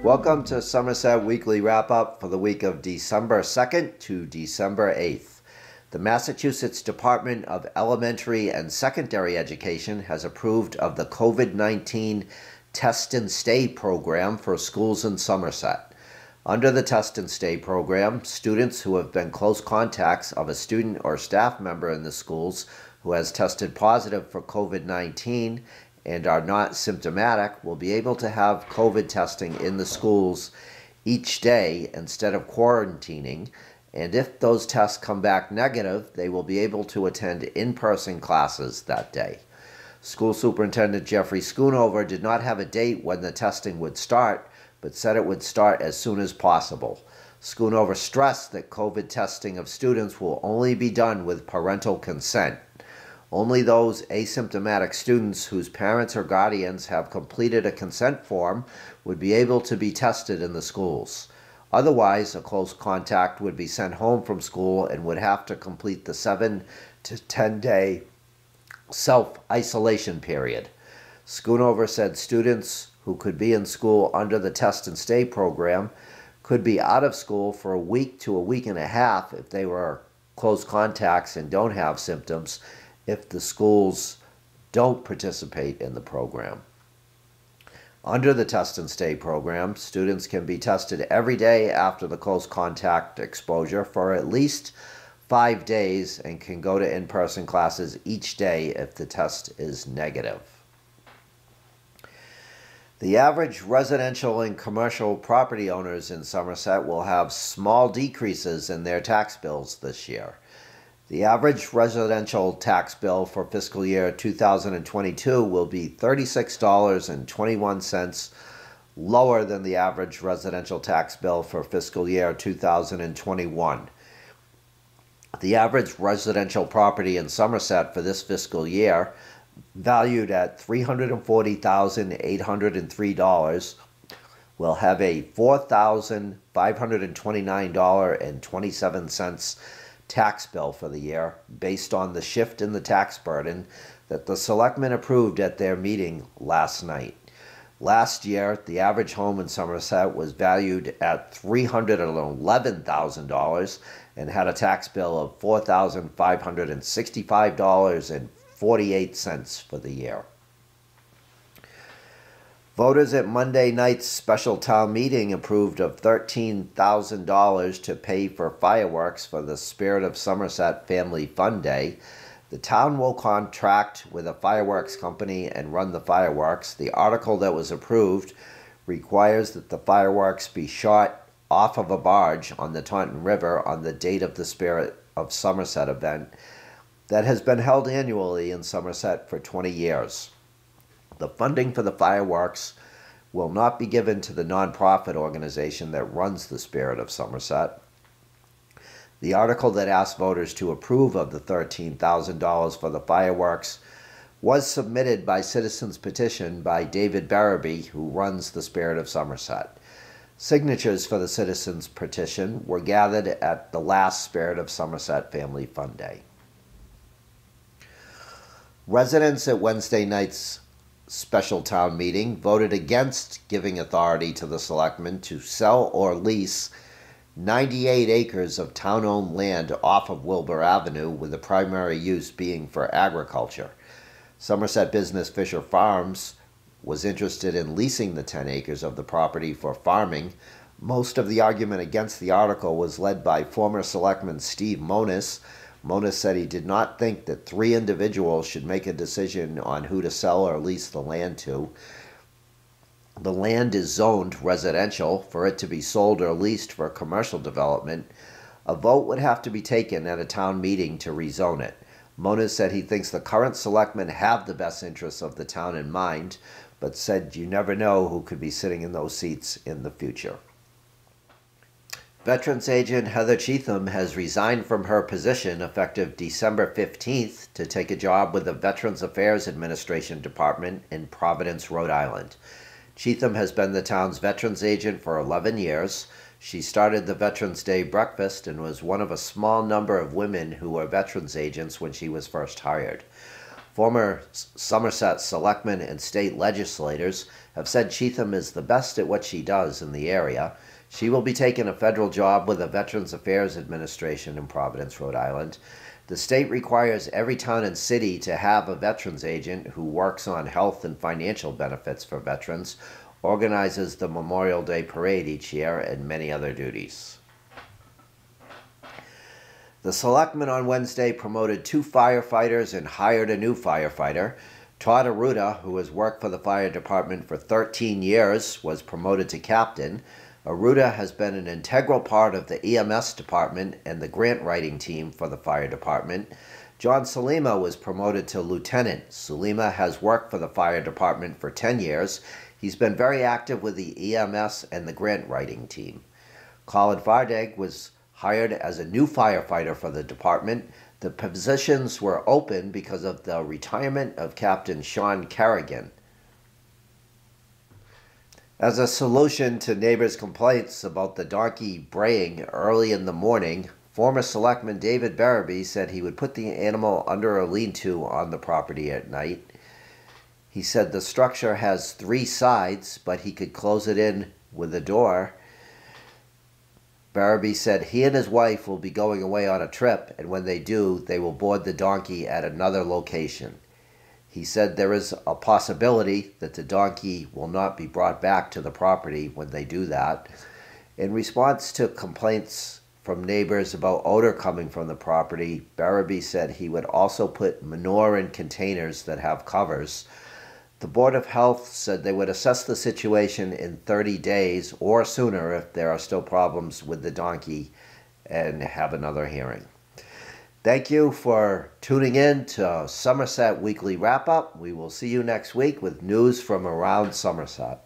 Welcome to Somerset Weekly Wrap-Up for the week of December 2nd to December 8th. The Massachusetts Department of Elementary and Secondary Education has approved of the COVID-19 Test and Stay program for schools in Somerset. Under the Test and Stay program, students who have been close contacts of a student or staff member in the schools who has tested positive for COVID-19 and are not symptomatic will be able to have COVID testing in the schools each day instead of quarantining, and if those tests come back negative, they will be able to attend in-person classes that day. School Superintendent Jeffrey Schoonover did not have a date when the testing would start, but said it would start as soon as possible. Schoonover stressed that COVID testing of students will only be done with parental consent. Only those asymptomatic students whose parents or guardians have completed a consent form would be able to be tested in the schools. Otherwise, a close contact would be sent home from school and would have to complete the 7 to 10 day self-isolation period. Schoonover said students who could be in school under the Test and Stay program could be out of school for a week to a week and a half if they were close contacts and don't have symptoms, if the schools don't participate in the program. Under the Test and Stay program, students can be tested every day after the close contact exposure for at least 5 days and can go to in-person classes each day if the test is negative. The average residential and commercial property owners in Somerset will have small decreases in their tax bills this year. The average residential tax bill for fiscal year 2022 will be $36.21 lower than the average residential tax bill for fiscal year 2021. The average residential property in Somerset for this fiscal year, valued at $340,803, will have a $4,529.27 tax bill for the year based on the shift in the tax burden that the selectmen approved at their meeting last night. Last year, the average home in Somerset was valued at $311,000 and had a tax bill of $4,565.48 for the year. Voters at Monday night's special town meeting approved of $13,000 to pay for fireworks for the Spirit of Somerset Family Fun Day. The town will contract with a fireworks company and run the fireworks. The article that was approved requires that the fireworks be shot off of a barge on the Taunton River on the date of the Spirit of Somerset event that has been held annually in Somerset for 20 years. The funding for the fireworks will not be given to the nonprofit organization that runs the Spirit of Somerset. The article that asked voters to approve of the $13,000 for the fireworks was submitted by citizens' petition by David Barraby, who runs the Spirit of Somerset. Signatures for the citizens' petition were gathered at the last Spirit of Somerset Family Fun Day. Residents at Wednesday night's special town meeting voted against giving authority to the selectmen to sell or lease 98 acres of town-owned land off of Wilbur Avenue, with the primary use being for agriculture. Somerset business Fisher Farms was interested in leasing the 10 acres of the property for farming. Most of the argument against the article was led by former selectman Steve Monis. Monis said he did not think that 3 individuals should make a decision on who to sell or lease the land to. The land is zoned residential. For it to be sold or leased for commercial development, a vote would have to be taken at a town meeting to rezone it. Monis said he thinks the current selectmen have the best interests of the town in mind, but said you never know who could be sitting in those seats in the future. Veterans agent Heather Cheatham has resigned from her position effective December 15th to take a job with the Veterans Affairs Administration Department in Providence, Rhode Island. Cheatham has been the town's veterans agent for 11 years. She started the Veterans Day breakfast and was one of a small number of women who were veterans agents when she was first hired. Former Somerset selectmen and state legislators have said Cheatham is the best at what she does in the area. She will be taking a federal job with the Veterans Affairs Administration in Providence, Rhode Island. The state requires every town and city to have a veterans agent who works on health and financial benefits for veterans, organizes the Memorial Day Parade each year, and many other duties. The selectmen on Wednesday promoted 2 firefighters and hired a new firefighter. Todd Arruda, who has worked for the fire department for 13 years, was promoted to captain. Arruda has been an integral part of the EMS department and the grant writing team for the fire department. John Salima was promoted to lieutenant. Salima has worked for the fire department for 10 years. He's been very active with the EMS and the grant writing team. Colin Fardag was hired as a new firefighter for the department. The positions were open because of the retirement of Captain Sean Carrigan. As a solution to neighbors' complaints about the donkey braying early in the morning, former Selectman David Barabee said he would put the animal under a lean-to on the property at night. He said the structure has 3 sides, but he could close it in with a door. Barabee said he and his wife will be going away on a trip, and when they do, they will board the donkey at another location. He said there is a possibility that the donkey will not be brought back to the property when they do that. In response to complaints from neighbors about odor coming from the property, Barabee said he would also put manure in containers that have covers. The Board of Health said they would assess the situation in 30 days or sooner if there are still problems with the donkey and have another hearing. Thank you for tuning in to Somerset Weekly Wrap-Up. We will see you next week with news from around Somerset.